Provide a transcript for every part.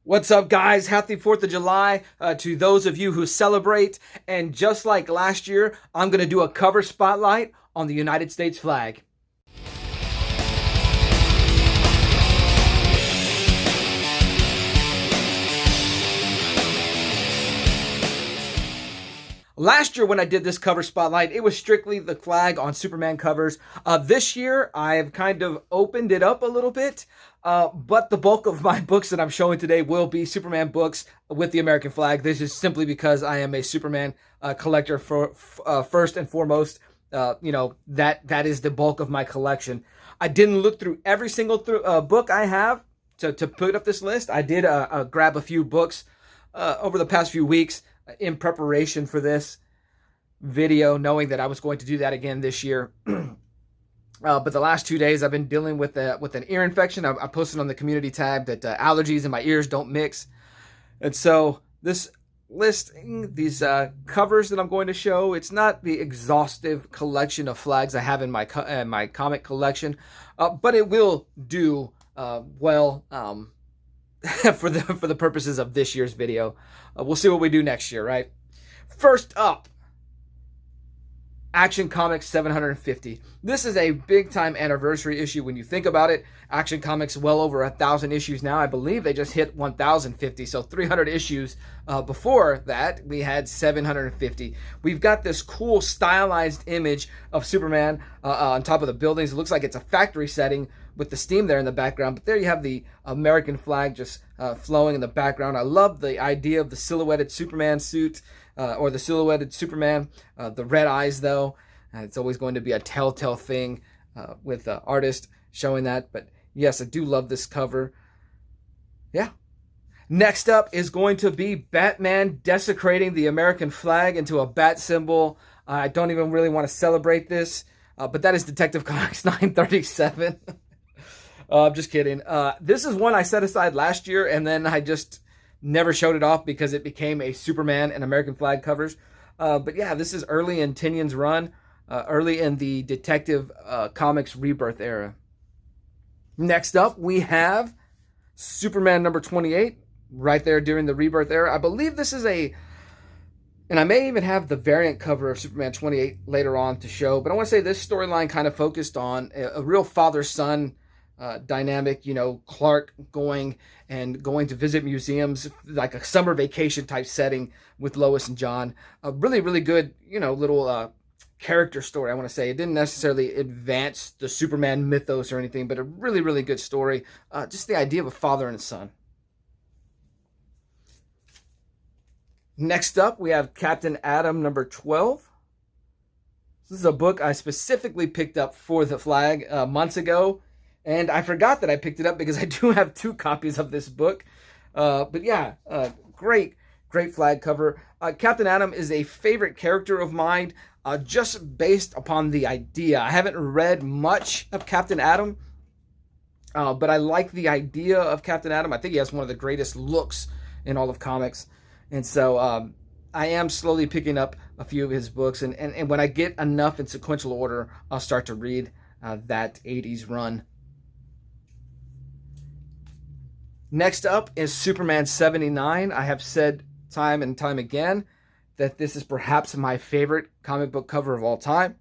What's up, guys? Happy 4th of July to those of you who celebrate. And just like last year, I'm going to do a cover spotlight on the United States flag. Last year when I did this cover spotlight, it was strictly the flag on Superman covers. This year, I've kind of opened it up a little bit, but the bulk of my books that I'm showing today will be Superman books with the American flag. This is simply because I am a Superman collector first and foremost. That is the bulk of my collection. I didn't look through every single book I have to put up this list. I did grab a few books over the past few weeks in preparation for this video, knowing that I was going to do that again this year. But the last 2 days I've been dealing with an ear infection. I posted on the community tab that allergies in my ears don't mix. And so this listing, these covers that I'm going to show, it's not the exhaustive collection of flags I have in my comic collection, but it will do well for the purposes of this year's video. We'll see what we do next year, right? First up, Action Comics 750. This is a big time anniversary issue when you think about it. Action Comics well over 1,000 issues now. I believe they just hit 1,050, so 300 issues. Before that, we had 750. We've got this cool stylized image of Superman on top of the buildings. It looks like it's a factory setting with the steam there in the background, but there you have the American flag just flowing in the background. I love the idea of the silhouetted Superman suit, or the silhouetted Superman. The red eyes, though, it's always going to be a telltale thing with the artist showing that. But yes, I do love this cover. Yeah. Next up is going to be Batman desecrating the American flag into a bat symbol. I don't even really want to celebrate this, but that is Detective Comics 937. I'm just kidding. This is one I set aside last year, and then I just never showed it off because it became a Superman and American flag covers. But yeah, this is early in Tynion's run, early in the Detective Comics Rebirth era. Next up, we have Superman number 28, right there during the Rebirth era. I believe this is and I may even have the variant cover of Superman 28 later on to show, but I want to say this storyline kind of focused on a real father-son dynamic, Clark going to visit museums, like a summer vacation type setting with Lois and John. A really, really good, little character story, I want to say. It didn't necessarily advance the Superman mythos or anything, but a really, really good story. Just the idea of a father and a son. Next up, we have Captain Atom number 12. This is a book I specifically picked up for the flag months ago. And I forgot that I picked it up because I do have 2 copies of this book. But yeah, great flag cover. Captain Atom is a favorite character of mine, just based upon the idea. I haven't read much of Captain Atom, but I like the idea of Captain Atom. I think he has one of the greatest looks in all of comics. And so I am slowly picking up a few of his books. And when I get enough in sequential order, I'll start to read that 80s run. Next up is Superman 79. I have said time and time again that this is perhaps my favorite comic book cover of all time.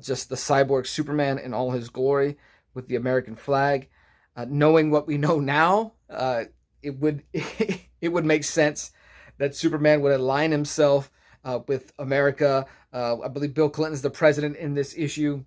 Just the cyborg Superman in all his glory with the American flag. Knowing what we know now, it would it would make sense that Superman would align himself with America. I believe Bill Clinton's the president in this issue,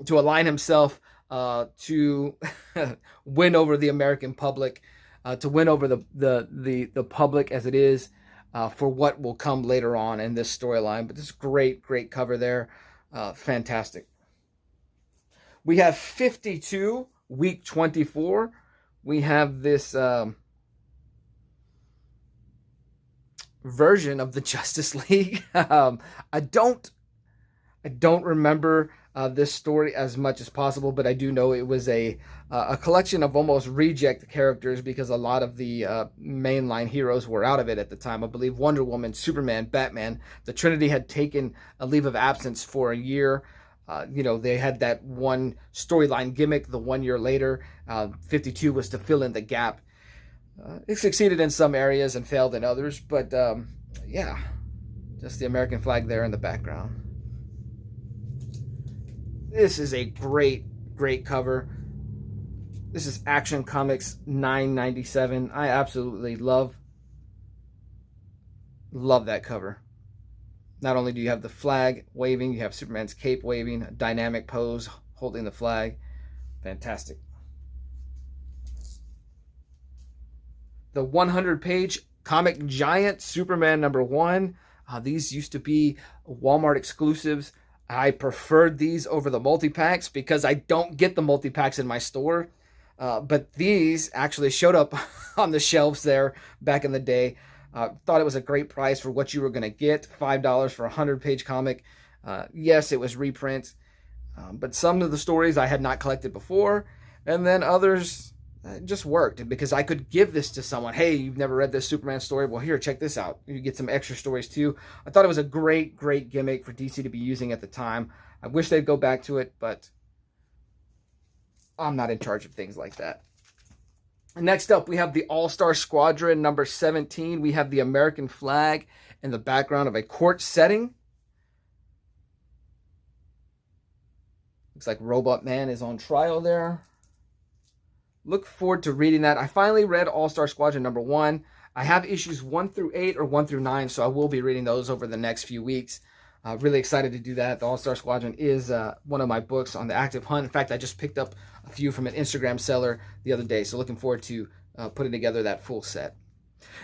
to align himself to win over the American public, to win over the public as it is, for what will come later on in this storyline. But this great cover there, fantastic. We have 52, week 24. We have this version of the Justice League. I don't remember this story as much as possible, but I do know it was a collection of almost reject characters because a lot of the mainline heroes were out of it at the time. I believe Wonder Woman, Superman, Batman, the Trinity had taken a leave of absence for a year. They had that one storyline gimmick the 1 year later. 52 was to fill in the gap. It succeeded in some areas and failed in others, but yeah, just the American flag there in the background. This is a great, great cover. This is Action Comics 997. I absolutely love that cover. Not only do you have the flag waving, you have Superman's cape waving, a dynamic pose holding the flag. Fantastic. The 100-page Comic Giant Superman #1. These used to be Walmart exclusives. I preferred these over the multi-packs because I don't get the multi-packs in my store. But these actually showed up on the shelves there back in the day. Thought it was a great price for what you were going to get. $5 for a 100-page comic. Yes, it was reprints. But some of the stories I had not collected before. And then others just worked because I could give this to someone. Hey, you've never read this Superman story? Well, here, check this out. You get some extra stories too. I thought it was a great, great gimmick for DC to be using at the time. I wish they'd go back to it, but I'm not in charge of things like that. Next up, we have the All-Star Squadron #17. We have the American flag in the background of a court setting. Looks like Robot Man is on trial there. Look forward to reading that. I finally read All-Star Squadron #1. I have issues 1 through 8 or 1 through 9, so I will be reading those over the next few weeks. Really excited to do that. The All-Star Squadron is one of my books on the active hunt. In fact, I just picked up a few from an Instagram seller the other day, so looking forward to putting together that full set.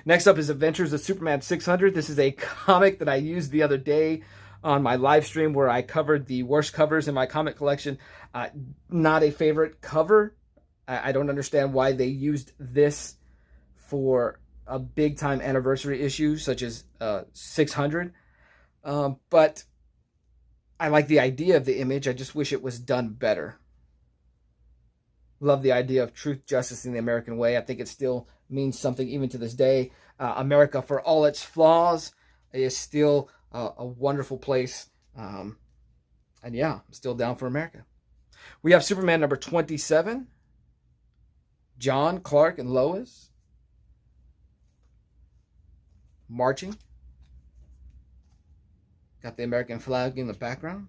Next up is Adventures of Superman 600. This is a comic that I used the other day on my live stream where I covered the worst covers in my comic collection. Not a favorite cover. I don't understand why they used this for a big-time anniversary issue such as 600. But I like the idea of the image. I just wish it was done better. Love the idea of truth, justice, and the American way. I think it still means something even to this day. America, for all its flaws, is still a wonderful place. And yeah, I'm still down for America. We have Superman #27. John, Clark, and Lois marching. Got the American flag in the background.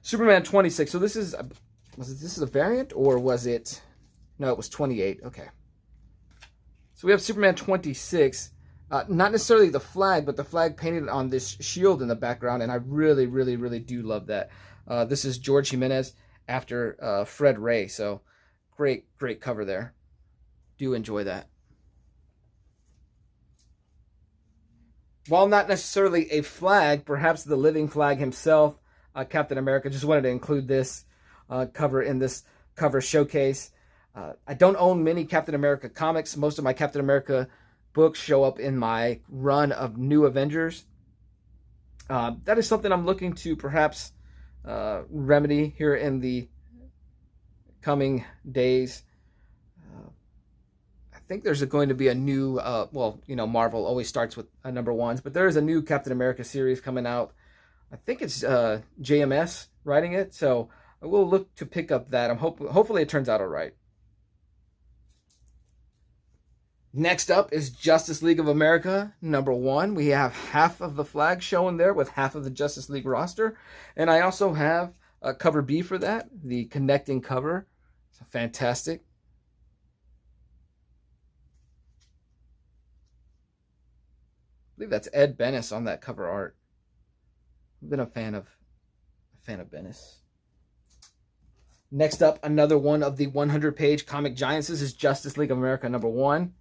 Superman 26. So this is a variant, or was it? No, it was 28. Okay. So we have Superman 26. Not necessarily the flag, but the flag painted on this shield in the background, and I really, really, really do love that. This is George Jimenez after Fred Ray. So great, great cover there. Do enjoy that. While not necessarily a flag, perhaps the living flag himself, Captain America. Just wanted to include this cover in this cover showcase. I don't own many Captain America comics. Most of my Captain America books show up in my run of New Avengers. That is something I'm looking to perhaps remedy here in the coming days. I think there's going to be a new, well, you know, Marvel always starts with #1s, but there is a new Captain America series coming out. I think it's JMS writing it, so I will look to pick up that. Hopefully it turns out all right. Next up is Justice League of America #1. We have half of the flag showing there with half of the Justice League roster, and I also have cover B for that, the connecting cover. So fantastic. I believe that's Ed Benes on that cover art. I've been a fan of Benes. Next up, another one of the 100-page Comic Giants. This is Justice League of America #1.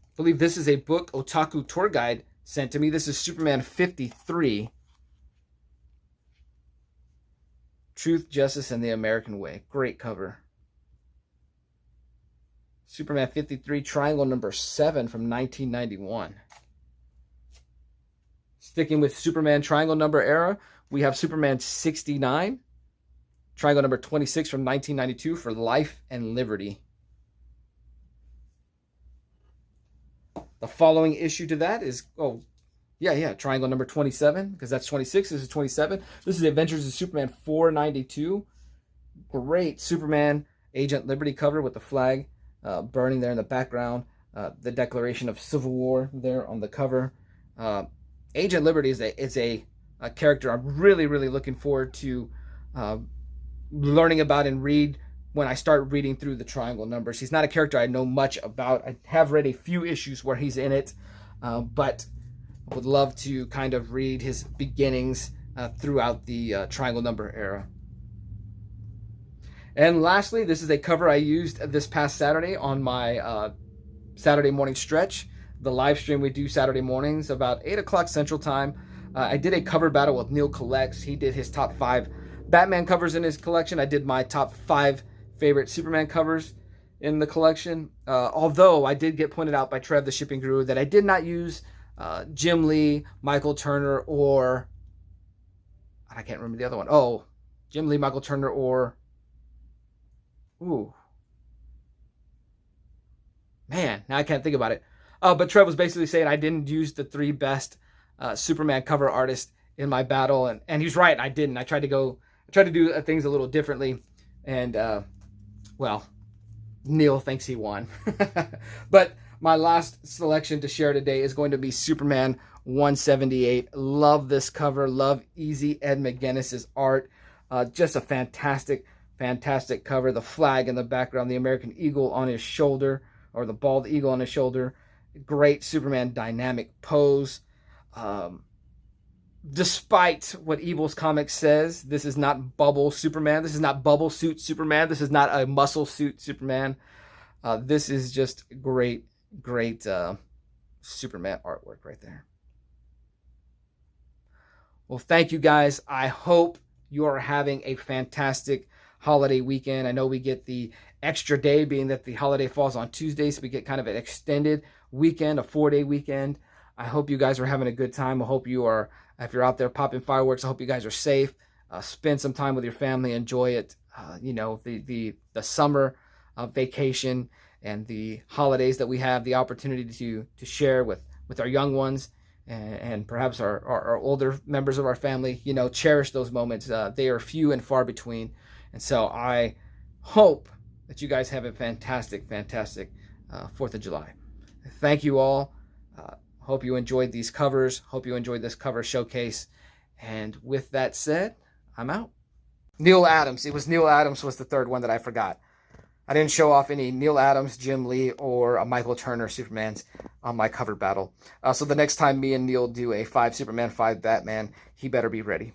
I believe this is a book Otaku tour guide sent to me. This is Superman 53. Truth, Justice, and the American Way. Great cover. Superman 53, triangle #7 from 1991. Sticking with Superman triangle number era, we have Superman 69, triangle #26 from 1992 for Life and Liberty. The following issue to that is, Yeah, triangle number 27, because that's 26. This is 27. This is the Adventures of Superman 492. Great Superman Agent Liberty cover with the flag burning there in the background. The declaration of Civil War there on the cover. Agent Liberty is a character I'm really looking forward to learning about and read when I start reading through the triangle numbers. He's not a character I know much about. I have read a few issues where he's in it, but would love to kind of read his beginnings throughout the triangle number era. And lastly, this is a cover I used this past Saturday on my Saturday morning stretch, the live stream we do Saturday mornings about 8 o'clock Central Time. I did a cover battle with Neil Collects. He did his top 5 Batman covers in his collection. I did my top 5 favorite Superman covers in the collection. Although I did get pointed out by Trev, the shipping guru, that I did not use Jim Lee, Michael Turner, or I can't remember the other one. Oh, Jim Lee, Michael Turner, or man, now I can't think about it. But Trev was basically saying I didn't use the 3 best Superman cover artists in my battle, and he's right. I didn't. I tried to do things a little differently, and well, Neil thinks he won. But my last selection to share today is going to be Superman 178. Love this cover. Love Easy Ed McGuinness's art. Just a fantastic cover. The flag in the background, the American Eagle on his shoulder, or the bald eagle on his shoulder. Great Superman dynamic pose. Despite what Evil's Comics says, this is not bubble Superman. This is not bubble suit Superman. This is not a muscle suit Superman. This is just great Superman artwork right there. Well, thank you guys. I hope you are having a fantastic holiday weekend. I know we get the extra day, being that the holiday falls on Tuesday, so we get kind of an extended weekend, a 4-day weekend. I hope you guys are having a good time. I hope you are, if you're out there popping fireworks, I hope you guys are safe. Spend some time with your family, enjoy it. The summer vacation and the holidays that we have the opportunity to share with our young ones and perhaps our older members of our family. Cherish those moments. They are few and far between. And so I hope that you guys have a fantastic 4th of July. Thank you all. Hope you enjoyed these covers. Hope you enjoyed this cover showcase. And with that said, I'm out. Neal Adams. It was Neal Adams was the third one that I forgot. I didn't show off any Neal Adams, Jim Lee, or a Michael Turner Supermans on my cover battle. So the next time me and Neil do a 5 Superman, 5 Batman, he better be ready.